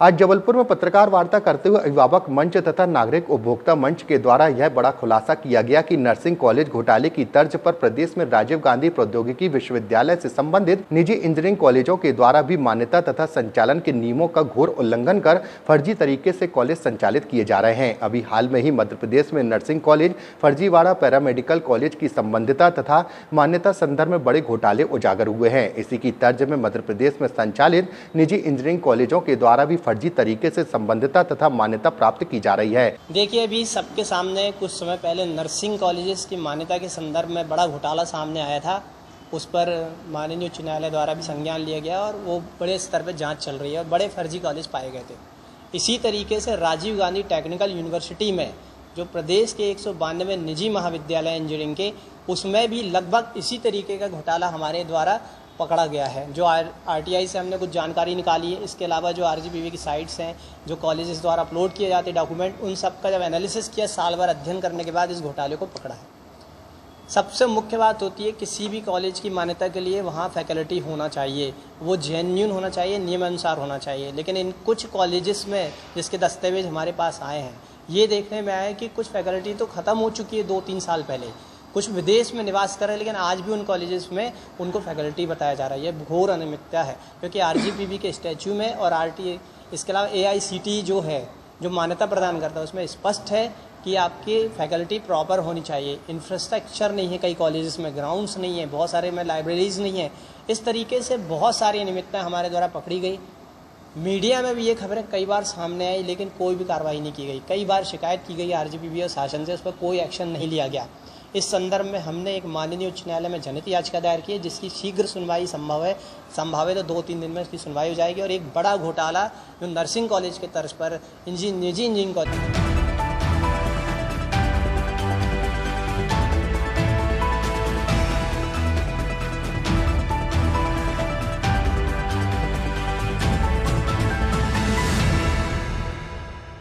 आज जबलपुर में पत्रकार वार्ता करते हुए अभिभावक मंच तथा नागरिक उपभोक्ता मंच के द्वारा यह बड़ा खुलासा किया गया कि नर्सिंग कॉलेज घोटाले की तर्ज पर प्रदेश में राजीव गांधी प्रौद्योगिकी विश्वविद्यालय से संबंधित निजी इंजीनियरिंग कॉलेजों के द्वारा भी मान्यता तथा संचालन के नियमों का घोर उल्लंघन कर फर्जी तरीके से कॉलेज संचालित किए जा रहे हैं। अभी हाल में ही मध्य प्रदेश में नर्सिंग कॉलेज, फर्जीवाड़ा पैरामेडिकल कॉलेज की संबंधिता तथा मान्यता संदर्भ में बड़े घोटाले उजागर हुए हैं। इसी की तर्ज में मध्य प्रदेश में संचालित निजी इंजीनियरिंग कॉलेजों के द्वारा भी फर्जी तरीके से संबंधिता तथा मान्यता प्राप्त की जा रही है। देखिए, अभी सबके सामने कुछ समय पहले नर्सिंग कॉलेजेस की मान्यता के संदर्भ में बड़ा घोटाला सामने आया था। उस पर माननीय उच्च न्यायालय द्वारा भी संज्ञान लिया गया और वो बड़े स्तर पर जांच चल रही है और बड़े फर्जी कॉलेज पाए गए थे। इसी तरीके से राजीव गांधी टेक्निकल यूनिवर्सिटी में जो प्रदेश के 192 निजी महाविद्यालय इंजीनियरिंग के, उसमें भी लगभग इसी तरीके का घोटाला हमारे द्वारा पकड़ा गया है। जो आरटीआई से हमने कुछ जानकारी निकाली है, इसके अलावा जो आरजीपीवी की साइट्स हैं, जो कॉलेजेस द्वारा अपलोड किए जाते डॉक्यूमेंट, उन सब का जब एनालिसिस किया, साल भर अध्ययन करने के बाद इस घोटाले को पकड़ा है। सबसे मुख्य बात होती है, किसी भी कॉलेज की मान्यता के लिए वहाँ फैकल्टी होना चाहिए, वो जेन्युइन होना चाहिए, नियमानुसार होना चाहिए। लेकिन इन कुछ कॉलेजेस में जिसके दस्तावेज हमारे पास आए हैं, ये देखने में आया है कि कुछ फैकल्टी तो ख़त्म हो चुकी है 2-3 साल पहले, कुछ विदेश में निवास कर रहे हैं, लेकिन आज भी उन कॉलेजेस में उनको फैकल्टी बताया जा रहा है। ये घोर अनियमितता है, क्योंकि आरजीपीवी के स्टैच्यू में और आरटीए, इसके अलावा एआईसीटी जो है, जो मान्यता प्रदान करता है, उसमें स्पष्ट है कि आपकी फैकल्टी प्रॉपर होनी चाहिए। इंफ्रास्ट्रक्चर नहीं है, कई कॉलेजेस में ग्राउंड्स नहीं है, बहुत सारे में लाइब्रेरीज नहीं है। इस तरीके से बहुत सारी अनियमितताएं हमारे द्वारा पकड़ी गई। मीडिया में भी ये खबरें कई बार सामने आई, लेकिन कोई भी कार्रवाई नहीं की गई। कई बार शिकायत की गई आरजीपीवी और शासन से, उस पर कोई एक्शन नहीं लिया गया। इस संदर्भ में हमने एक माननीय उच्च न्यायालय में जनहित याचिका दायर की है, जिसकी शीघ्र सुनवाई संभव है तो 2-3 दिन में इसकी सुनवाई हो जाएगी। और एक बड़ा घोटाला जो नर्सिंग कॉलेज के तर्ज पर निजी इंजीनियरिंग कॉलेज